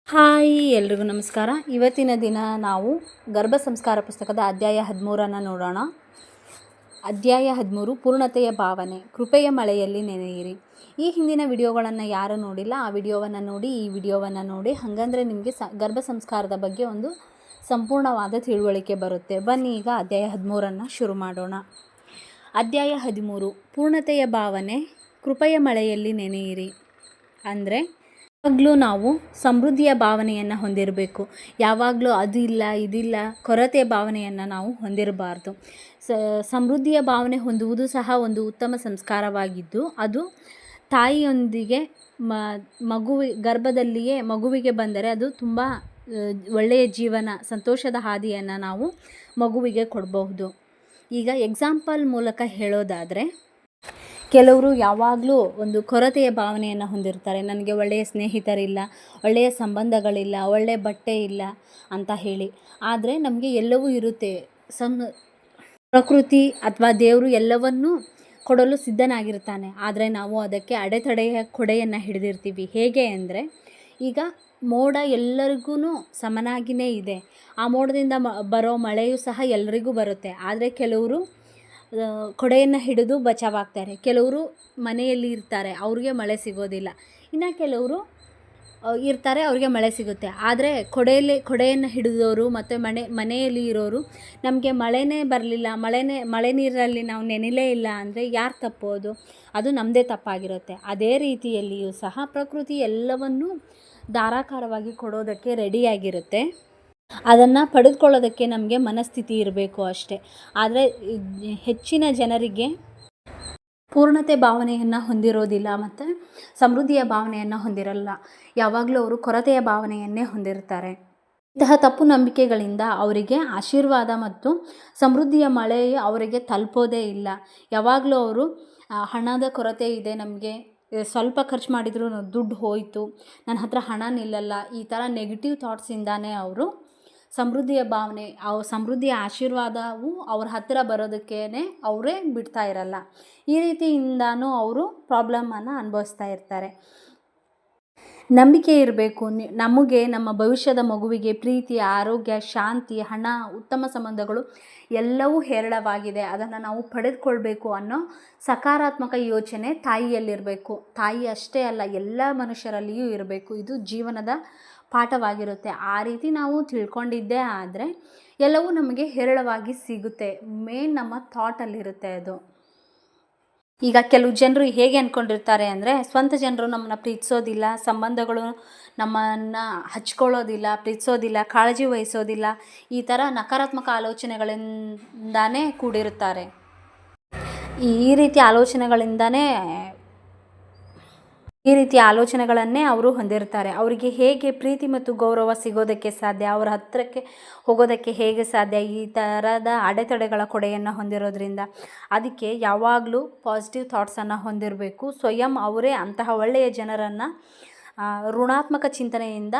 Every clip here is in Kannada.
ಹಾಯ್ ಎಲ್ರಿಗೂ ನಮಸ್ಕಾರ. ಇವತ್ತಿನ ದಿನ ನಾವು ಗರ್ಭ ಸಂಸ್ಕಾರ ಪುಸ್ತಕದ ಅಧ್ಯಾಯ 13 ನೋಡೋಣ. ಅಧ್ಯಾಯ 13 ಪೂರ್ಣತೆಯ ಭಾವನೆ, ಕೃಪೆಯ ಮಳೆಯಲ್ಲಿ ನೆನೆಯಿರಿ. ಈ ಹಿಂದಿನ ವಿಡಿಯೋಗಳನ್ನು ಯಾರು ನೋಡಿಲ್ಲ ಆ ವಿಡಿಯೋವನ್ನು ನೋಡಿ, ಈ ವಿಡಿಯೋವನ್ನು ನೋಡಿ. ಹಾಗಂದರೆ ನಿಮಗೆ ಗರ್ಭ ಸಂಸ್ಕಾರದ ಬಗ್ಗೆ ಒಂದು ಸಂಪೂರ್ಣವಾದ ತಿಳುವಳಿಕೆ ಬರುತ್ತೆ. ಬನ್ನಿ ಈಗ ಅಧ್ಯಾಯ 13 ಶುರು ಮಾಡೋಣ. ಅಧ್ಯಾಯ 13 ಪೂರ್ಣತೆಯ ಭಾವನೆ, ಕೃಪೆಯ ಮಳೆಯಲ್ಲಿ ನೆನೆಯಿರಿ. ಅಂದರೆ ಯಾವಾಗಲೂ ನಾವು ಸಮೃದ್ಧಿಯ ಭಾವನೆಯನ್ನು ಹೊಂದಿರಬೇಕು. ಯಾವಾಗಲೂ ಅದಿಲ್ಲ ಇದಿಲ್ಲ ಕೊರತೆಯ ಭಾವನೆಯನ್ನು ನಾವು ಹೊಂದಿರಬಾರ್ದು. ಸಮೃದ್ಧಿಯ ಭಾವನೆ ಹೊಂದುವುದು ಸಹ ಒಂದು ಉತ್ತಮ ಸಂಸ್ಕಾರವಾಗಿದ್ದು, ಅದು ತಾಯಿಯೊಂದಿಗೆ ಗರ್ಭದಲ್ಲಿಯೇ ಮಗುವಿಗೆ ಬಂದರೆ ಅದು ತುಂಬ ಒಳ್ಳೆಯ ಜೀವನ, ಸಂತೋಷದ ಹಾದಿಯನ್ನು ನಾವು ಮಗುವಿಗೆ ಕೊಡಬಹುದು. ಈಗ ಎಕ್ಸಾಂಪಲ್ ಮೂಲಕ ಹೇಳೋದಾದರೆ, ಕೆಲವರು ಯಾವಾಗಲೂ ಒಂದು ಕೊರತೆಯ ಭಾವನೆಯನ್ನು ಹೊಂದಿರ್ತಾರೆ. ನನಗೆ ಒಳ್ಳೆಯ ಸ್ನೇಹಿತರಿಲ್ಲ, ಒಳ್ಳೆಯ ಸಂಬಂಧಗಳಿಲ್ಲ, ಒಳ್ಳೆಯ ಬಟ್ಟೆ ಇಲ್ಲ ಅಂತ ಹೇಳಿ. ಆದರೆ ನಮಗೆ ಎಲ್ಲವೂ ಇರುತ್ತೆ. ಪ್ರಕೃತಿ ಅಥವಾ ದೇವರು ಎಲ್ಲವನ್ನೂ ಕೊಡಲು ಸಿದ್ಧನಾಗಿರ್ತಾನೆ. ಆದರೆ ನಾವು ಅದಕ್ಕೆ ಅಡೆತಡೆಯ ಕೊಡೆಯನ್ನು ಹಿಡಿದಿರ್ತೀವಿ. ಹೇಗೆ ಅಂದರೆ, ಈಗ ಮೋಡ ಎಲ್ಲರಿಗೂ ಸಮನಾಗಿಯೇ ಇದೆ. ಆ ಮೋಡದಿಂದ ಬರೋ ಮಳೆಯೂ ಸಹ ಎಲ್ಲರಿಗೂ ಬರುತ್ತೆ. ಆದರೆ ಕೆಲವರು ಕೊಡೆಯನ್ನು ಹಿಡಿದು ಬಚಾವಾಗ್ತಾರೆ. ಕೆಲವರು ಮನೆಯಲ್ಲಿ ಇರ್ತಾರೆ, ಅವ್ರಿಗೆ ಮಳೆ ಸಿಗೋದಿಲ್ಲ. ಇನ್ನು ಕೆಲವರು ಇರ್ತಾರೆ, ಅವ್ರಿಗೆ ಮಳೆ ಸಿಗುತ್ತೆ. ಆದರೆ ಕೊಡೆಯನ್ನು ಹಿಡಿದವರು ಮತ್ತು ಮನೆಯಲ್ಲಿ ಇರೋರು ನಮಗೆ ಮಳೆನೇ ಬರಲಿಲ್ಲ, ಮಳೆ ನೀರಲ್ಲಿ ನಾವು ನೆನೆಲೇ ಇಲ್ಲ ಅಂದರೆ ಯಾರು ತಪ್ಪೋದು? ಅದು ನಮ್ಮದೇ ತಪ್ಪಾಗಿರುತ್ತೆ. ಅದೇ ರೀತಿಯಲ್ಲಿಯೂ ಸಹ ಪ್ರಕೃತಿ ಎಲ್ಲವನ್ನೂ ಧಾರಾಕಾರವಾಗಿ ಕೊಡೋದಕ್ಕೆ ರೆಡಿಯಾಗಿರುತ್ತೆ. ಅದನ್ನು ಪಡೆದುಕೊಳ್ಳೋದಕ್ಕೆ ನಮಗೆ ಮನಸ್ಥಿತಿ ಇರಬೇಕು ಅಷ್ಟೇ. ಆದರೆ ಹೆಚ್ಚಿನ ಜನರಿಗೆ ಪೂರ್ಣತೆ ಭಾವನೆಯನ್ನು ಹೊಂದಿರೋದಿಲ್ಲ ಮತ್ತು ಸಮೃದ್ಧಿಯ ಭಾವನೆಯನ್ನು ಹೊಂದಿರಲ್ಲ. ಯಾವಾಗಲೂ ಅವರು ಕೊರತೆಯ ಭಾವನೆಯನ್ನೇ ಹೊಂದಿರ್ತಾರೆ. ಇಂತಹ ತಪ್ಪು ನಂಬಿಕೆಗಳಿಂದ ಅವರಿಗೆ ಆಶೀರ್ವಾದ ಮತ್ತು ಸಮೃದ್ಧಿಯ ಮಳೆ ಅವರಿಗೆ ತಲುಪೋದೇ ಇಲ್ಲ. ಯಾವಾಗಲೂ ಅವರು ಹಣದ ಕೊರತೆ ಇದೆ, ನಮಗೆ ಸ್ವಲ್ಪ ಖರ್ಚು ಮಾಡಿದರೂ ದುಡ್ಡು ಹೋಯಿತು, ನನ್ನ ಹತ್ರ ಹಣ ನಿಲ್ಲಲ್ಲ, ಈ ಥರ ನೆಗೆಟಿವ್ ಥಾಟ್ಸಿಂದಾನೇ ಅವರು ಸಮೃದ್ಧಿಯ ಭಾವನೆ, ಸಮೃದ್ಧಿಯ ಆಶೀರ್ವಾದವು ಅವ್ರ ಹತ್ತಿರ ಬರೋದಕ್ಕೇ ಅವರೇ ಬಿಡ್ತಾ ಇರಲ್ಲ. ಈ ರೀತಿಯಿಂದನೂ ಅವರು ಪ್ರಾಬ್ಲಮನ್ನು ಅನುಭವಿಸ್ತಾ ಇರ್ತಾರೆ. ನಂಬಿಕೆ ಇರಬೇಕು. ನಮಗೆ ನಮ್ಮ ಭವಿಷ್ಯದ ಮಗುವಿಗೆ ಪ್ರೀತಿ, ಆರೋಗ್ಯ, ಶಾಂತಿ, ಹಣ, ಉತ್ತಮ ಸಂಬಂಧಗಳು ಎಲ್ಲವೂ ಹೇರಳವಾಗಿದೆ, ಅದನ್ನು ನಾವು ಪಡೆದುಕೊಳ್ಬೇಕು ಅನ್ನೋ ಸಕಾರಾತ್ಮಕ ಯೋಚನೆ ತಾಯಿಯಲ್ಲಿರಬೇಕು. ತಾಯಿ ಅಷ್ಟೇ ಅಲ್ಲ, ಎಲ್ಲ ಮನುಷ್ಯರಲ್ಲಿಯೂ ಇರಬೇಕು. ಇದು ಜೀವನದ ಪಾಠವಾಗಿರುತ್ತೆ. ಆ ರೀತಿ ನಾವು ತಿಳ್ಕೊಂಡಿದ್ದೇ ಆದರೆ ಎಲ್ಲವೂ ನಮಗೆ ಹೇರಳವಾಗಿ ಸಿಗುತ್ತೆ. ಮೇನ್ ನಮ್ಮ ಥಾಟಲ್ಲಿರುತ್ತೆ ಅದು. ಈಗ ಕೆಲವು ಜನರು ಹೇಗೆ ಅಂದ್ಕೊಂಡಿರ್ತಾರೆ ಅಂದರೆ, ಸ್ವಂತ ಜನರು ನಮ್ಮನ್ನು ಪ್ರೀತಿಸೋದಿಲ್ಲ, ಸಂಬಂಧಗಳು ನಮ್ಮನ್ನು ಹಚ್ಕೊಳ್ಳೋದಿಲ್ಲ, ಪ್ರೀತಿಸೋದಿಲ್ಲ, ಕಾಳಜಿ ವಹಿಸೋದಿಲ್ಲ, ಈ ಥರ ನಕಾರಾತ್ಮಕ ಆಲೋಚನೆಗಳಿಂದಾನೇ ಕೂಡಿರುತ್ತಾರೆ. ಈ ರೀತಿಯ ಆಲೋಚನೆಗಳನ್ನೇ ಅವರು ಹೊಂದಿರ್ತಾರೆ. ಅವರಿಗೆ ಹೇಗೆ ಪ್ರೀತಿ ಮತ್ತು ಗೌರವ ಸಿಗೋದಕ್ಕೆ ಸಾಧ್ಯ? ಅವರ ಹತ್ತಿರಕ್ಕೆ ಹೋಗೋದಕ್ಕೆ ಹೇಗೆ ಸಾಧ್ಯ? ಈ ಥರದ ಅಡೆತಡೆಗಳ ಕೊಡೆಯನ್ನು ಹೊಂದಿರೋದ್ರಿಂದ. ಅದಕ್ಕೆ ಯಾವಾಗಲೂ ಪಾಸಿಟಿವ್ ಥಾಟ್ಸನ್ನು ಹೊಂದಿರಬೇಕು. ಸ್ವಯಂ ಅವರೇ ಅಂತಹ ಒಳ್ಳೆಯ ಜನರನ್ನು ಋಣಾತ್ಮಕ ಚಿಂತನೆಯಿಂದ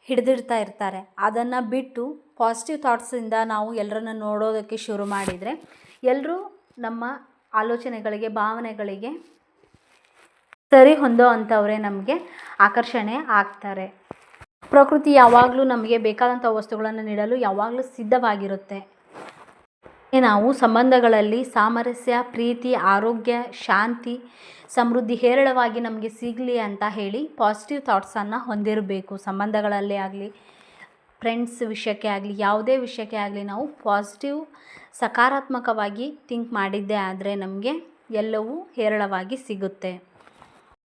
ಹಿಡಿದಿಡ್ತಾ ಇರ್ತಾರೆ. ಅದನ್ನು ಬಿಟ್ಟು ಪಾಸಿಟಿವ್ ಥಾಟ್ಸಿಂದ ನಾವು ಎಲ್ಲರನ್ನ ನೋಡೋದಕ್ಕೆ ಶುರು ಮಾಡಿದರೆ ಎಲ್ಲರೂ ನಮ್ಮ ಆಲೋಚನೆಗಳಿಗೆ, ಭಾವನೆಗಳಿಗೆ ಸರಿ ಹೊಂದೋ ಅಂಥವರೇ ನಮಗೆ ಆಕರ್ಷಣೆ ಆಗ್ತಾರೆ. ಪ್ರಕೃತಿ ಯಾವಾಗಲೂ ನಮಗೆ ಬೇಕಾದಂಥ ವಸ್ತುಗಳನ್ನು ನೀಡಲು ಯಾವಾಗಲೂ ಸಿದ್ಧವಾಗಿರುತ್ತೆ. ನಾವು ಸಂಬಂಧಗಳಲ್ಲಿ ಸಾಮರಸ್ಯ, ಪ್ರೀತಿ, ಆರೋಗ್ಯ, ಶಾಂತಿ, ಸಮೃದ್ಧಿ ಹೇರಳವಾಗಿ ನಮಗೆ ಸಿಗಲಿ ಅಂತ ಹೇಳಿ ಪಾಸಿಟಿವ್ ಥಾಟ್ಸನ್ನು ಹೊಂದಿರಬೇಕು. ಸಂಬಂಧಗಳಲ್ಲೇ ಆಗಲಿ, ಫ್ರೆಂಡ್ಸ್ ವಿಷಯಕ್ಕೆ ಆಗಲಿ, ಯಾವುದೇ ವಿಷಯಕ್ಕೆ ಆಗಲಿ ನಾವು ಪಾಸಿಟಿವ್, ಸಕಾರಾತ್ಮಕವಾಗಿ ಥಿಂಕ್ ಮಾಡಿದ್ದೇ ಆದರೆ ನಮಗೆ ಎಲ್ಲವೂ ಹೇರಳವಾಗಿ ಸಿಗುತ್ತೆ.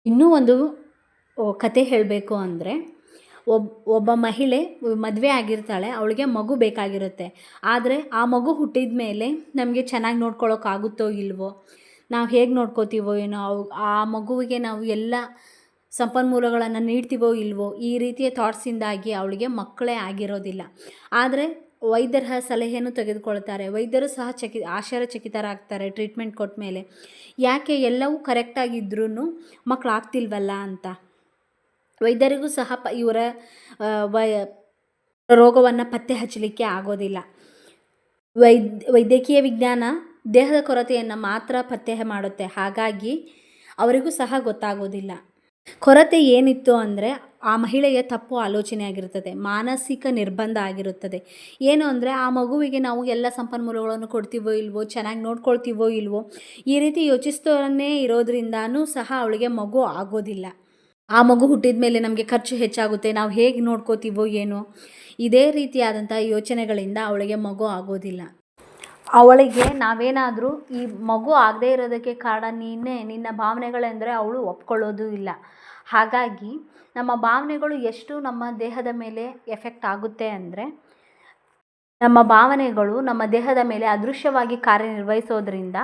ಇನ್ನೂ ಒಂದು ಕತೆ ಹೇಳಬೇಕು ಅಂದರೆ, ಒಬ್ಬ ಮಹಿಳೆ ಮದುವೆ ಆಗಿರ್ತಾಳೆ, ಅವಳಿಗೆ ಮಗು ಬೇಕಾಗಿರುತ್ತೆ. ಆದರೆ ಆ ಮಗು ಹುಟ್ಟಿದ ಮೇಲೆ ನಮಗೆ ಚೆನ್ನಾಗಿ ನೋಡ್ಕೊಳ್ಳೋಕ್ಕಾಗುತ್ತೋ ಇಲ್ವೋ, ನಾವು ಹೇಗೆ ನೋಡ್ಕೋತೀವೋ ಏನೋ, ಆ ಮಗುವಿಗೆ ನಾವು ಎಲ್ಲ ಸಂಪನ್ಮೂಲಗಳನ್ನು ನೀಡ್ತೀವೋ ಇಲ್ವೋ, ಈ ರೀತಿಯ ಥಾಟ್ಸಿಂದಾಗಿ ಅವಳಿಗೆ ಮಕ್ಕಳೇ ಆಗಿರೋದಿಲ್ಲ. ಆದರೆ ವೈದ್ಯರ ಸಲಹೆಯನ್ನು ತೆಗೆದುಕೊಳ್ತಾರೆ. ವೈದ್ಯರು ಸಹ ಆಶ್ಚರ್ಯಚಕಿತರಾಗ್ತಾರೆ ಟ್ರೀಟ್ಮೆಂಟ್ ಕೊಟ್ಟ ಮೇಲೆ. ಯಾಕೆ ಎಲ್ಲವೂ ಕರೆಕ್ಟಾಗಿದ್ರೂ ಮಕ್ಕಳಾಗ್ತಿಲ್ವಲ್ಲ ಅಂತ. ವೈದ್ಯರಿಗೂ ಸಹ ಇವರ ರೋಗವನ್ನು ಪತ್ತೆ ಹಚ್ಚಲಿಕ್ಕೆ ಆಗೋದಿಲ್ಲ. ವೈದ್ಯಕೀಯ ವಿಜ್ಞಾನ ದೇಹದ ಕೊರತೆಯನ್ನು ಮಾತ್ರ ಪತ್ತೆ ಮಾಡುತ್ತೆ. ಹಾಗಾಗಿ ಅವರಿಗೂ ಸಹ ಗೊತ್ತಾಗೋದಿಲ್ಲ. ಕೊರತೆ ಏನಿತ್ತು ಅಂದರೆ ಆ ಮಹಿಳೆಯ ತಪ್ಪು ಆಲೋಚನೆ ಆಗಿರುತ್ತದೆ, ಮಾನಸಿಕ ನಿರ್ಬಂಧ ಆಗಿರುತ್ತದೆ. ಏನು ಅಂದರೆ ಆ ಮಗುವಿಗೆ ನಾವು ಎಲ್ಲ ಸಂಪನ್ಮೂಲಗಳನ್ನು ಕೊಡ್ತೀವೋ ಇಲ್ವೋ, ಚೆನ್ನಾಗಿ ನೋಡ್ಕೊಳ್ತೀವೋ ಇಲ್ವೋ, ಈ ರೀತಿ ಯೋಚಿಸ್ತಾನೇ ಇರೋದ್ರಿಂದನೂ ಸಹ ಅವಳಿಗೆ ಮಗು ಆಗೋದಿಲ್ಲ. ಆ ಮಗು ಹುಟ್ಟಿದ ಮೇಲೆ ನಮಗೆ ಖರ್ಚು ಹೆಚ್ಚಾಗುತ್ತೆ, ನಾವು ಹೇಗೆ ನೋಡ್ಕೋತೀವೋ ಏನೋ, ಇದೇ ರೀತಿಯಾದಂಥ ಯೋಚನೆಗಳಿಂದ ಅವಳಿಗೆ ಮಗು ಆಗೋದಿಲ್ಲ. ಅವಳಿಗೆ ನಾವೇನಾದರೂ ಈ ಮಗು ಆಗದೇ ಇರೋದಕ್ಕೆ ಕಾರಣ ನೀನೇ, ನಿನ್ನ ಭಾವನೆಗಳೆಂದರೆ ಅವಳು ಒಪ್ಕೊಳ್ಳೋದು ಇಲ್ಲ. ಹಾಗಾಗಿ ನಮ್ಮ ಭಾವನೆಗಳು ಎಷ್ಟು ನಮ್ಮ ದೇಹದ ಮೇಲೆ ಎಫೆಕ್ಟ್ ಆಗುತ್ತೆ ಅಂದರೆ, ನಮ್ಮ ಭಾವನೆಗಳು ನಮ್ಮ ದೇಹದ ಮೇಲೆ ಅದೃಶ್ಯವಾಗಿ ಕಾರ್ಯನಿರ್ವಹಿಸೋದ್ರಿಂದ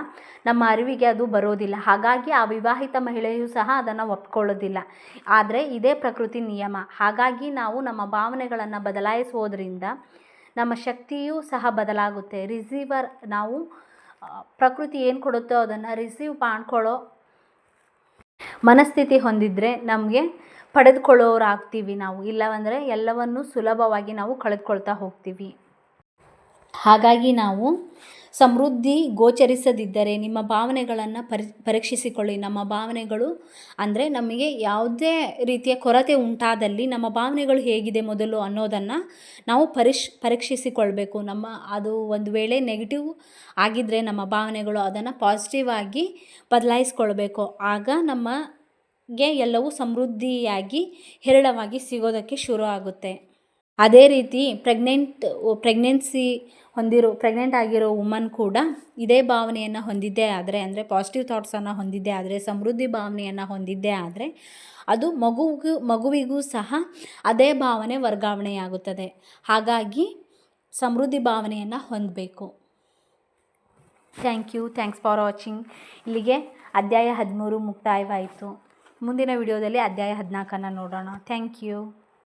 ನಮ್ಮ ಅರಿವಿಗೆ ಅದು ಬರೋದಿಲ್ಲ. ಹಾಗಾಗಿ ಆ ವಿವಾಹಿತ ಮಹಿಳೆಯೂ ಸಹ ಅದನ್ನು ಒಪ್ಕೊಳ್ಳೋದಿಲ್ಲ. ಆದರೆ ಇದೇ ಪ್ರಕೃತಿ ನಿಯಮ. ಹಾಗಾಗಿ ನಾವು ನಮ್ಮ ಭಾವನೆಗಳನ್ನು ಬದಲಾಯಿಸೋದ್ರಿಂದ ನಮ್ಮ ಶಕ್ತಿಯೂ ಸಹ ಬದಲಾಗುತ್ತೆ. ರಿಸೀವರ್ ನಾವು ಪ್ರಕೃತಿ ಏನು ಕೊಡುತ್ತೋ ಅದನ್ನು ರಿಸೀವ್ ಮಾಡ್ಕೊಳ್ಳೋ ಮನಸ್ಥಿತಿ ಹೊಂದಿದರೆ ನಮಗೆ ಪಡೆದುಕೊಳ್ಳೋರಾಗ್ತೀವಿ ನಾವು. ಇಲ್ಲವಂದರೆ ಎಲ್ಲವನ್ನೂ ಸುಲಭವಾಗಿ ನಾವು ಕಳೆದುಕೊಳ್ತಾ ಹೋಗ್ತೀವಿ. ಹಾಗಾಗಿ ನಾವು ಸಮೃದ್ಧಿ ಗೋಚರಿಸದಿದ್ದರೆ ನಿಮ್ಮ ಭಾವನೆಗಳನ್ನು ಪರೀಕ್ಷಿಸಿಕೊಳ್ಳಿ. ನಮ್ಮ ಭಾವನೆಗಳು ಅಂದರೆ ನಮಗೆ ಯಾವುದೇ ರೀತಿಯ ಕೊರತೆ ಉಂಟಾದಲ್ಲಿ ನಮ್ಮ ಭಾವನೆಗಳು ಹೇಗಿದೆ ಮೊದಲು ಅನ್ನೋದನ್ನು ನಾವು ಪರೀಕ್ಷಿಸಿಕೊಳ್ಬೇಕು. ಅದು ಒಂದು ವೇಳೆ ನೆಗೆಟಿವ್ ಆಗಿದ್ದರೆ ನಮ್ಮ ಭಾವನೆಗಳು ಅದನ್ನು ಪಾಸಿಟಿವ್ ಆಗಿ ಬದಲಾಯಿಸ್ಕೊಳ್ಬೇಕು. ಆಗ ನಮಗೆ ಎಲ್ಲವೂ ಸಮೃದ್ಧಿಯಾಗಿ ಹೇರಳವಾಗಿ ಸಿಗೋದಕ್ಕೆ ಶುರು ಆಗುತ್ತೆ. ಅದೇ ರೀತಿ ಪ್ರೆಗ್ನೆಂಟ್ ಆಗಿರೋ ವುಮನ್ ಕೂಡ ಇದೇ ಭಾವನೆಯನ್ನು ಹೊಂದಿದ್ದೇ ಆದರೆ, ಅಂದರೆ ಪಾಸಿಟಿವ್ ಥಾಟ್ಸನ್ನು ಹೊಂದಿದ್ದೇ ಆದರೆ, ಸಮೃದ್ಧಿ ಭಾವನೆಯನ್ನು ಹೊಂದಿದ್ದೇ ಆದರೆ, ಅದು ಮಗುವಿಗೂ ಸಹ ಅದೇ ಭಾವನೆ ವರ್ಗಾವಣೆಯಾಗುತ್ತದೆ. ಹಾಗಾಗಿ ಸಮೃದ್ಧಿ ಭಾವನೆಯನ್ನು ಹೊಂದಬೇಕು. Thanks for watching. ಇಲ್ಲಿಗೆ ಅಧ್ಯಾಯ 13 ಮುಕ್ತಾಯವಾಯಿತು. ಮುಂದಿನ ವಿಡಿಯೋದಲ್ಲಿ ಅಧ್ಯಾಯ 14 ನೋಡೋಣ. Thank you.